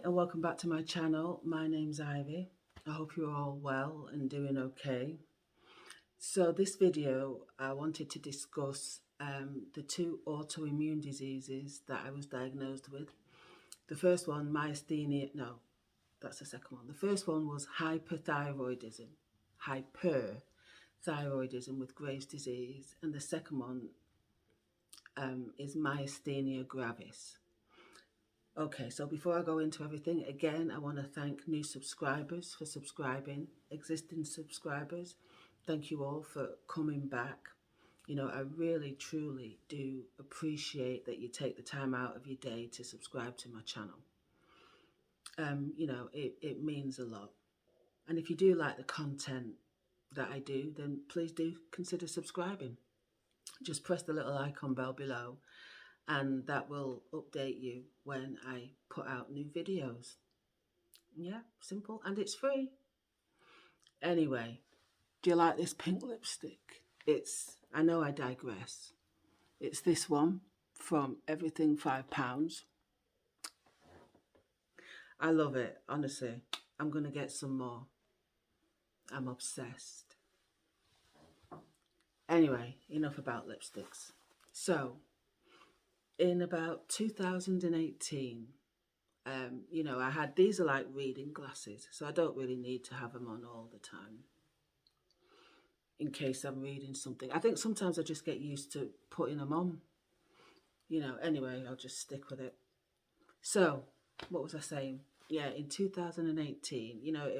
Hi and welcome back to my channel. My name's Ivy. I hope you're all well and doing okay. So this video I wanted to discuss the two autoimmune diseases that I was diagnosed with. The first one, myasthenia, no, that's the second one. The first one was hyperthyroidism with Graves' disease, and the second one is myasthenia gravis. Okay, so before I go into everything, again, I want to thank new subscribers for subscribing, existing subscribers. Thank you all for coming back. You know, I really, truly do appreciate that you take the time out of your day to subscribe to my channel. You know, it means a lot. And if you do like the content that I do, then please do consider subscribing. Just press the little icon bell below and that will update you when I put out new videos. Yeah, simple, and it's free. Anyway, do you like this pink lipstick? I know I digress. It's this one from Everything £5. I love it, honestly. I'm going to get some more. I'm obsessed. Anyway, enough about lipsticks. So, in about 2018, you know, these are like reading glasses, so I don't really need to have them on all the time in case I'm reading something. I think sometimes I just get used to putting them on, you know. Anyway, I'll just stick with it. So, what was I saying? Yeah, in 2018, you know,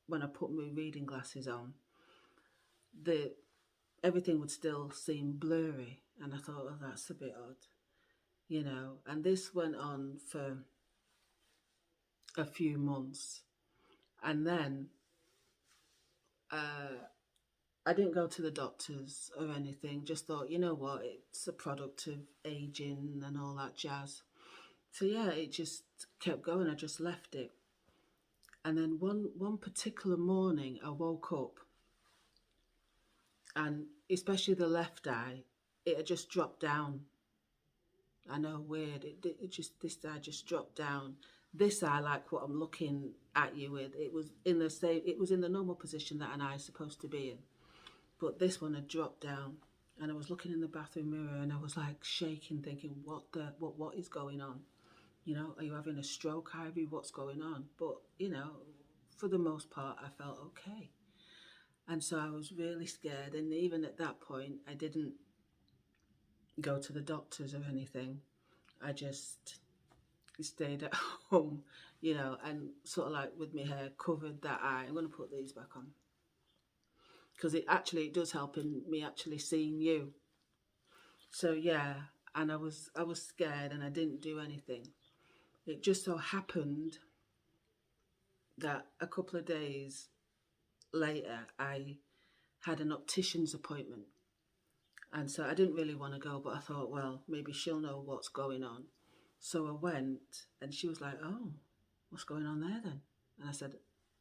when I put my reading glasses on, everything would still seem blurry, and I thought, oh, that's a bit odd, you know. And this went on for a few months, and then I didn't go to the doctors or anything. Just thought, you know what, it's a product of aging and all that jazz. So yeah, it just kept going. I just left it. And then one particular morning I woke up, and especially the left eye, it had just dropped down. I know, weird. This eye just dropped down. This eye, like what I'm looking at you with, it was in the normal position that an eye is supposed to be in. But this one had dropped down, and I was looking in the bathroom mirror, and I was like shaking, thinking, what is going on? You know, are you having a stroke, Ivy? What's going on? But, you know, for the most part, I felt okay. And so I was really scared. And even at that point, I didn't go to the doctors or anything. I just stayed at home, you know, and sort of like with my hair covered that eye. I'm going to put these back on, because it does help in me actually seeing you. So yeah, and I was scared, and I didn't do anything. It just so happened that a couple of days later I had an optician's appointment, and so I didn't really want to go, but I thought, well, maybe she'll know what's going on. So I went, and she was like, oh, what's going on there then? And I said,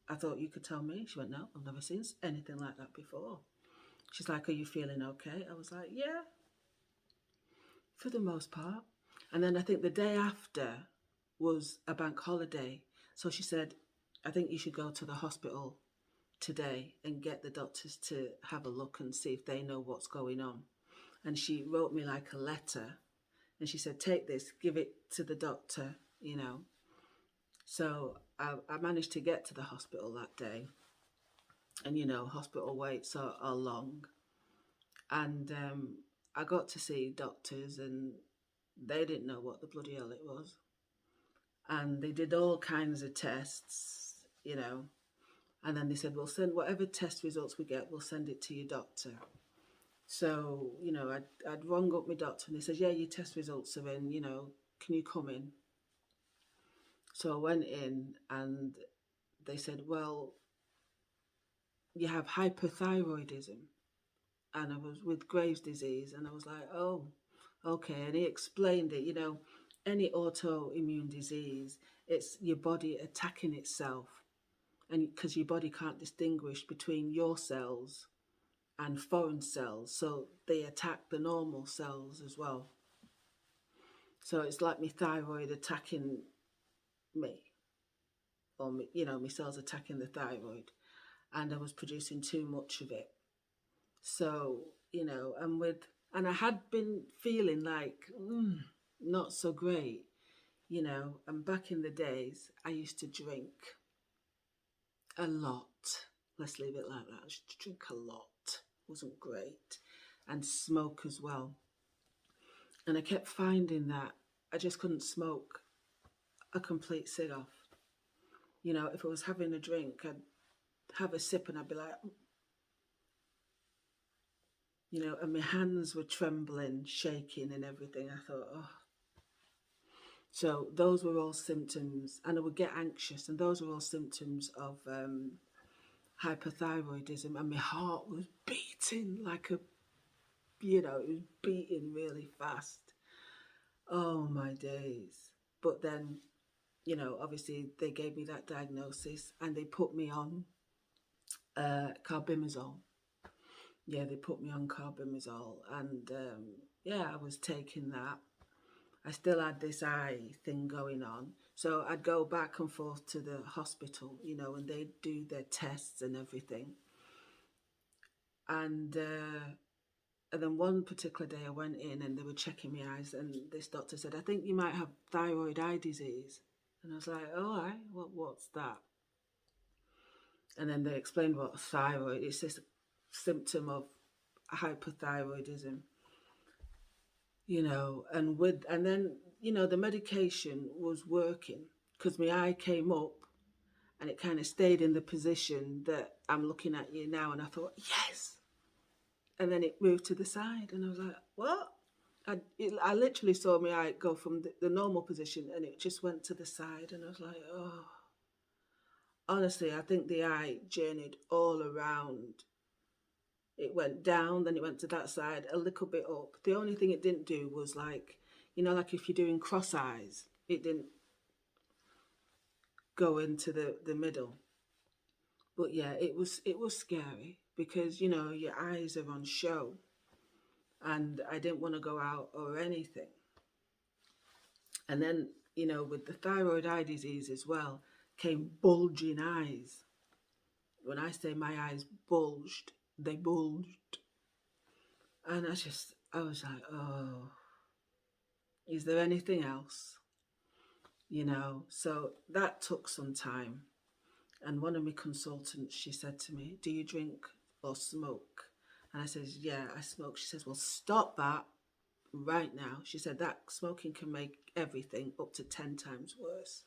I thought you could tell me. She went, no, I've never seen anything like that before. She's like, are you feeling okay? I was like, yeah, for the most part. And then I think the day after was a bank holiday. So she said, I think you should go to the hospital today and get the doctors to have a look and see if they know what's going on. And she wrote me like a letter, and she said, take this, give it to the doctor, you know. So I managed to get to the hospital that day. And, you know, hospital waits are long. And I got to see doctors, and they didn't know what the bloody hell it was. And they did all kinds of tests, you know. And then they said, we'll send whatever test results we get, we'll send it to your doctor. So, you know, I'd rung up my doctor, and they said, yeah, your test results are in, you know, can you come in? So I went in, and they said, well, you have hyperthyroidism. And I was with Graves' disease, and I was like, oh, okay. And he explained it, you know, any autoimmune disease, it's your body attacking itself. And because your body can't distinguish between your cells and foreign cells, so they attack the normal cells as well. So it's like my thyroid attacking me. or my cells attacking the thyroid, and I was producing too much of it. So, and I had been feeling like not so great, and back in the days, I used to drink a lot. Let's leave it like that. I used to drink a lot. Wasn't great. And smoke as well. And I kept finding that I just couldn't smoke a complete cig off. If I was having a drink, I'd have a sip and I'd be like, and my hands were trembling, shaking and everything. I thought, oh. So those were all symptoms, and I would get anxious, and those were all symptoms of hyperthyroidism, and my heart was beating like it was beating really fast. Oh, my days. But then, obviously they gave me that diagnosis and they put me on carbimazole. Yeah, they put me on carbimazole, and I was taking that. I still had this eye thing going on. So I'd go back and forth to the hospital, and they'd do their tests and everything. And then one particular day I went in and they were checking my eyes, and this doctor said, I think you might have thyroid eye disease. And I was like, oh, what's that? And then they explained what thyroid, it's this symptom of hyperthyroidism. And then, the medication was working because my eye came up and it kind of stayed in the position that I'm looking at you now. And I thought, yes. And then it moved to the side and I was like, what? I literally saw my eye go from the normal position and it just went to the side. And I was like, oh. Honestly, I think the eye journeyed all around. It went down, then it went to that side, a little bit up. The only thing it didn't do was like if you're doing cross eyes, it didn't go into the middle. But yeah, it was scary because, your eyes are on show and I didn't want to go out or anything. And then, with the thyroid eye disease as well, came bulging eyes. When I say my eyes bulged, they bulged. And I was like, oh, is there anything else? So that took some time. And one of my consultants, she said to me, do you drink or smoke? And I says, yeah, I smoke. She says, well, stop that right now. She said that smoking can make everything up to 10 times worse.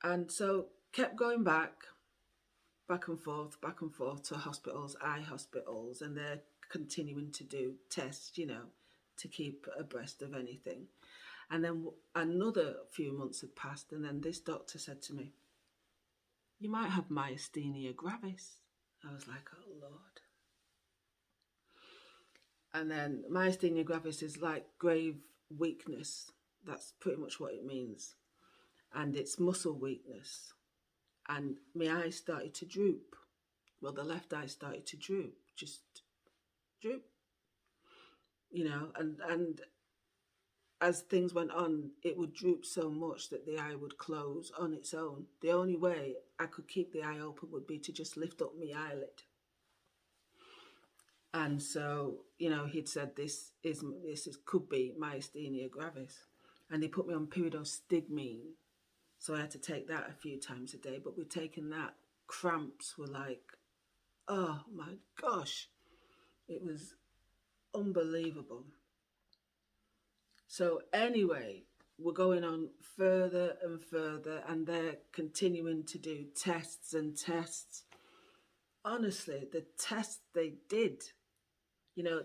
And so kept going back and forth to hospitals, eye hospitals, and they're continuing to do tests, to keep abreast of anything. And then another few months had passed, and then this doctor said to me, you might have Myasthenia gravis. I was like, oh, Lord. And then Myasthenia gravis is like grave weakness. That's pretty much what it means. And it's muscle weakness. And my eyes started to droop. Well, the left eye started to droop, just droop. And as things went on, it would droop so much that the eye would close on its own. The only way I could keep the eye open would be to just lift up my eyelid. And so, he'd said this could be Myasthenia gravis. And they put me on pyridostigmine. So I had to take that a few times a day. But with taking that, cramps were like, oh my gosh. It was unbelievable. So anyway, we're going on further and further, and they're continuing to do tests and tests. Honestly, the tests they did,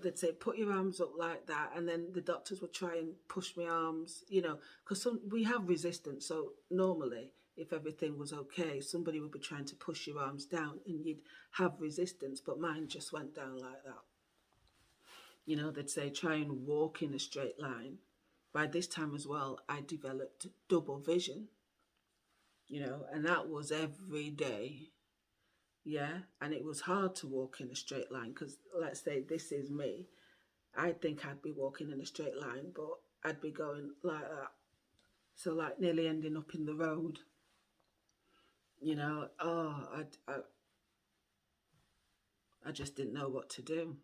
they'd say, put your arms up like that, and then the doctors would try and push my arms, because we have resistance. So normally, if everything was okay, somebody would be trying to push your arms down and you'd have resistance, but mine just went down like that. They'd say, try and walk in a straight line. By this time as well, I developed double vision, and that was every day. Yeah, and it was hard to walk in a straight line because, let's say, this is me. I think I'd be walking in a straight line, but I'd be going like that. So like nearly ending up in the road, you know. Oh, I just didn't know what to do.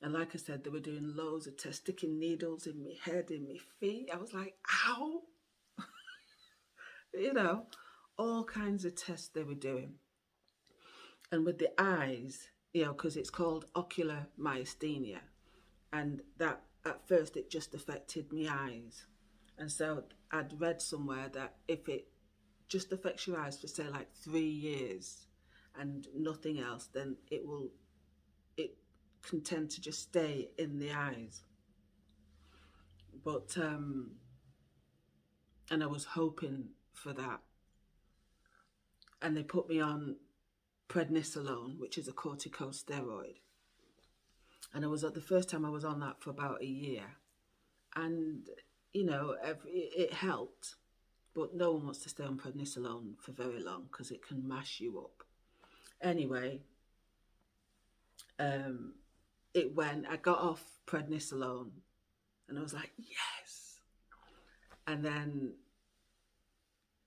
And like I said, they were doing loads of tests, sticking needles in my head, in my feet. I was like, ow, you know, all kinds of tests they were doing. And with the eyes, you know, because it's called ocular myasthenia, and that at first it just affected my eyes. And so I'd read somewhere that if it just affects your eyes for say like 3 years and nothing else, then it can tend to just stay in the eyes. But and I was hoping for that. And they put me on prednisolone, which is a corticosteroid. And I was at the first time I was on that for about a year. And, you know, it helped. But no one wants to stay on prednisolone for very long because it can mash you up. Anyway, I got off prednisolone and I was like, yes. And then,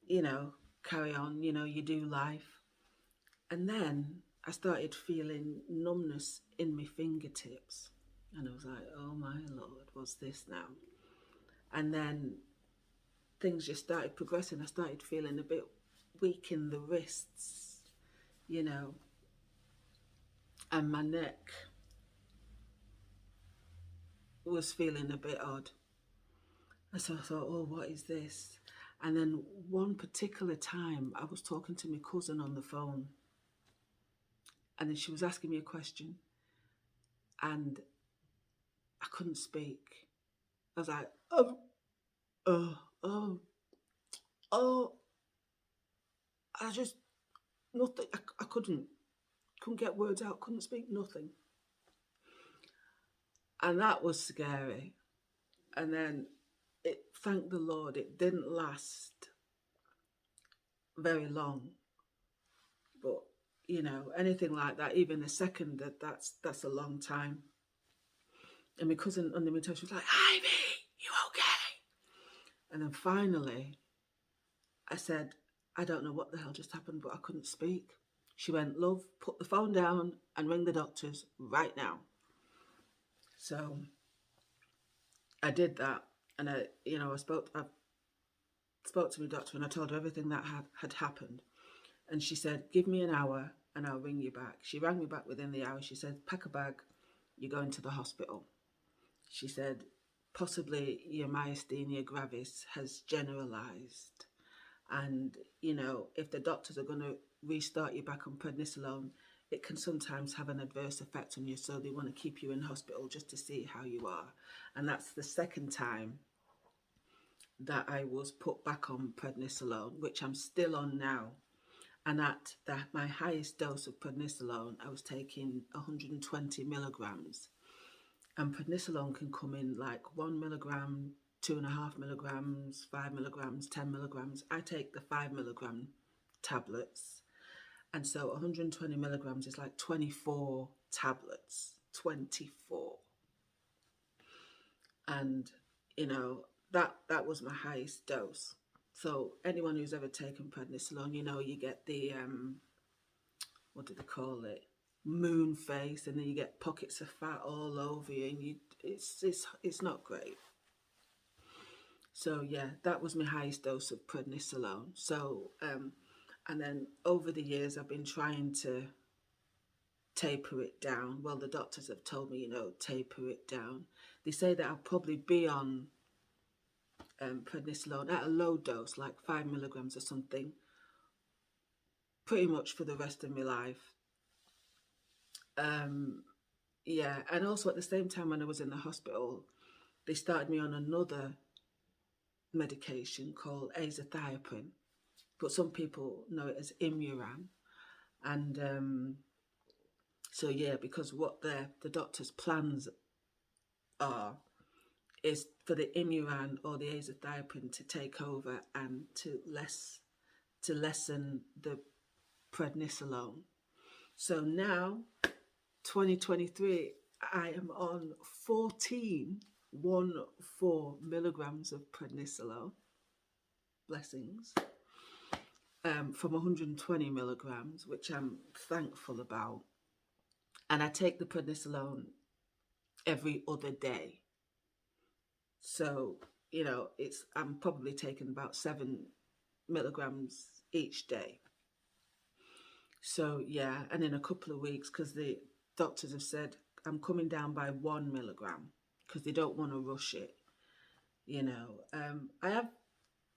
you know, carry on, you know, you do life. And then I started feeling numbness in my fingertips. And I was like, oh my Lord, what's this now? And then things just started progressing. I started feeling a bit weak in the wrists, you know, and my neck was feeling a bit odd. And so I thought, oh, what is this? And then one particular time I was talking to my cousin on the phone, and then she was asking me a question and I couldn't speak. I was like, oh, oh, oh, oh. I just, nothing. I couldn't get words out, couldn't speak, nothing. And that was scary. And then thank the Lord, it didn't last very long. But, you know, anything like that, even a second, that's a long time. And my cousin under my toe, she was like, Ivy, you okay? And then finally, I said, I don't know what the hell just happened, but I couldn't speak. She went, love, put the phone down and ring the doctors right now. So I did that, and I spoke to my doctor and I told her everything that had happened. And she said, give me an hour and I'll ring you back. She rang me back within the hour. She said, pack a bag, you're going to the hospital. She said, possibly your myasthenia gravis has generalized. And, you know, if the doctors are going to restart you back on prednisolone, it can sometimes have an adverse effect on you. So they want to keep you in hospital just to see how you are. And that's the second time that I was put back on prednisolone, which I'm still on now. And at my highest dose of prednisolone, I was taking 120 milligrams. And prednisolone can come in like 1 milligram, 2.5 milligrams, 5 milligrams, 10 milligrams. I take the 5 milligram tablets. And so 120 milligrams is like 24 tablets, 24. And, you know, that was my highest dose. So anyone who's ever taken prednisolone, you know, you get the, what do they call it? Moon face, and then you get pockets of fat all over you, and it's not great. So yeah, that was my highest dose of prednisolone. So and then over the years I've been trying to taper it down. Well, the doctors have told me, you know, taper it down. They say that I'll probably be on prednisolone at a low dose, like 5 milligrams or something, pretty much for the rest of my life. Yeah, and also at the same time when I was in the hospital, they started me on another medication called azathioprine, but some people know it as Imuran. And so yeah, because what the doctor's plans are is for the Imuran or the azathioprine to take over and to lessen the prednisolone. So now, 2023, I am on 14 milligrams of prednisolone. blessings, from 120 milligrams, which I'm thankful about. And I take the prednisolone every other day. So, I'm probably taking about 7 milligrams each day. So, yeah, and in a couple of weeks, because the doctors have said I'm coming down by 1 milligram because they don't want to rush it. I am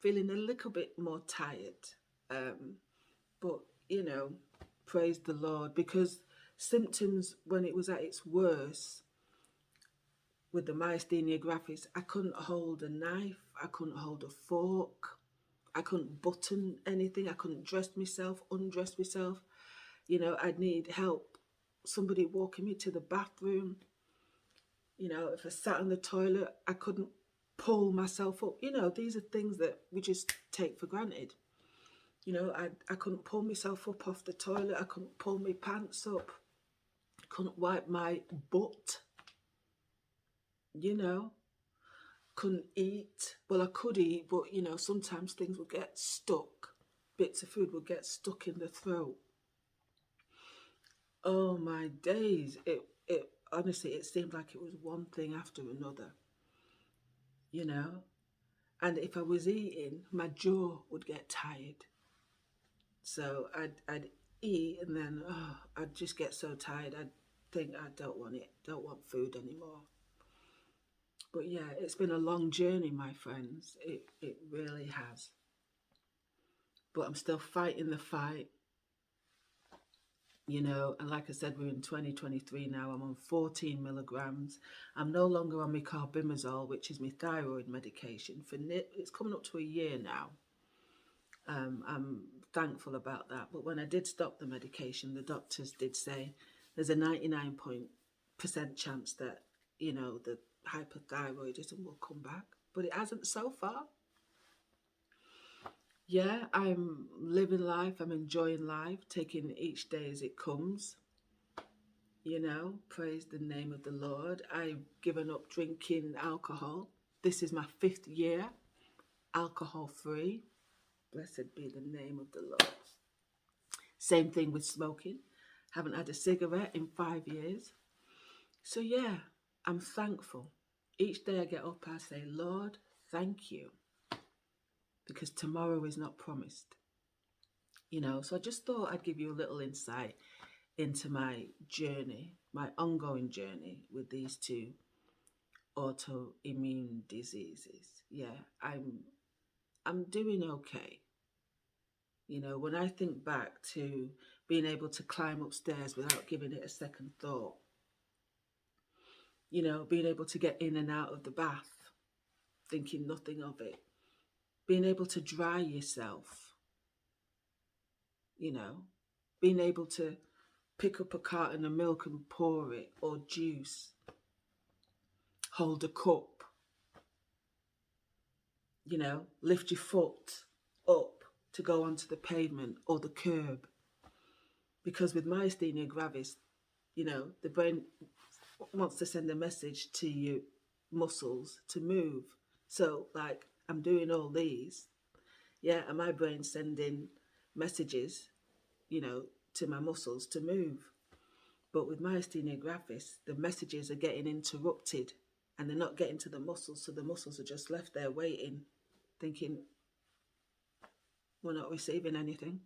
feeling a little bit more tired, but praise the Lord, because symptoms when it was at its worst with the myasthenia gravis, I couldn't hold a knife, I couldn't hold a fork, I couldn't button anything, I couldn't dress myself, undress myself. I'd need help, somebody walking me to the bathroom. If I sat on the toilet, I couldn't pull myself up. These are things that we just take for granted. I couldn't pull myself up off the toilet. I couldn't pull my pants up. I couldn't wipe my butt. Couldn't eat. Well, I could eat, but, sometimes things would get stuck. Bits of food would get stuck in the throat. Oh, my days. It honestly, it seemed like it was one thing after another. And if I was eating, my jaw would get tired. So I'd eat, and then I'd just get so tired. I'd think I don't want food anymore. But yeah, it's been a long journey, my friends. It really has. But I'm still fighting the fight. And like I said, we're in 2023 now. I'm on 14 milligrams. I'm no longer on my carbimazole, which is my thyroid medication. It's coming up to a year now. I'm thankful about that. But when I did stop the medication, the doctors did say there's a 99% chance that, the hyperthyroidism will come back. But it hasn't so far. Yeah, I'm living life. I'm enjoying life, taking each day as it comes. Praise the name of the Lord. I've given up drinking alcohol. This is my 5th year, alcohol-free. Blessed be the name of the Lord. Same thing with smoking. Haven't had a cigarette in 5 years. So yeah, I'm thankful. Each day I get up, I say, Lord, thank you. Because tomorrow is not promised. So I just thought I'd give you a little insight into my journey, my ongoing journey with these 2 autoimmune diseases. Yeah, I'm doing okay. When I think back to being able to climb upstairs without giving it a second thought, being able to get in and out of the bath, thinking nothing of it, being able to dry yourself, being able to pick up a carton of milk and pour it, or juice, hold a cup, lift your foot up to go onto the pavement or the curb. Because with myasthenia gravis, the brain wants to send a message to your muscles to move. So, like, I'm doing all these, yeah, and my brain's sending messages, to my muscles to move. But with myasthenia gravis, the messages are getting interrupted and they're not getting to the muscles, so the muscles are just left there waiting, thinking, we're not receiving anything.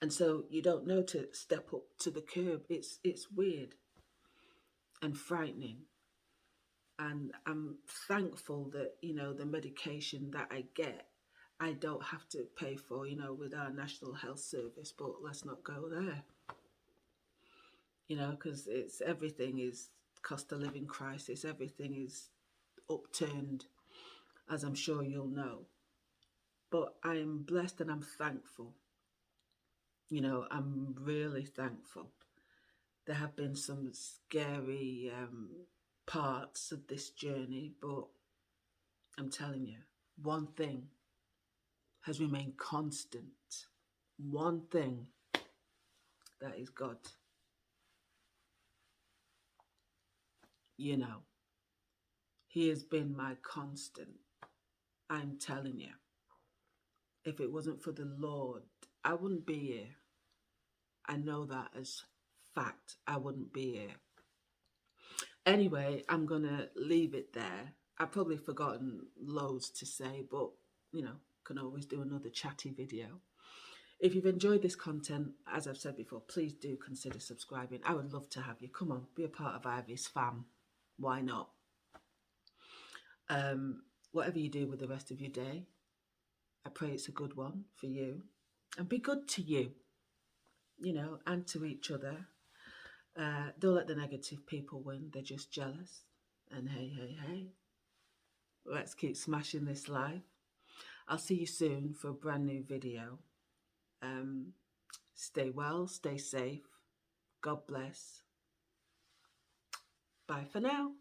And so you don't know to step up to the curb. It's weird and frightening. And I'm thankful that, the medication that I get, I don't have to pay for, with our National Health Service, but let's not go there. Because everything is cost of living crisis. Everything is upturned, as I'm sure you'll know. But I'm blessed and I'm thankful. I'm really thankful. There have been some scary parts of this journey, but I'm telling you, one thing has remained constant. One thing, that is God. He has been my constant. I'm telling you. If it wasn't for the Lord, I wouldn't be here. I know that as fact. I wouldn't be here. Anyway, I'm going to leave it there. I've probably forgotten loads to say, but, you know, can always do another chatty video. If you've enjoyed this content, as I've said before, please do consider subscribing. I would love to have you. Come on, be a part of Ivy's fam. Why not? Whatever you do with the rest of your day, I pray it's a good one for you. And be good to you, you know, and to each other. Don't let the negative people win. They're just jealous. And hey, hey, hey, let's keep smashing this life. I'll see you soon for a brand new video. Stay well, stay safe. God bless. Bye for now.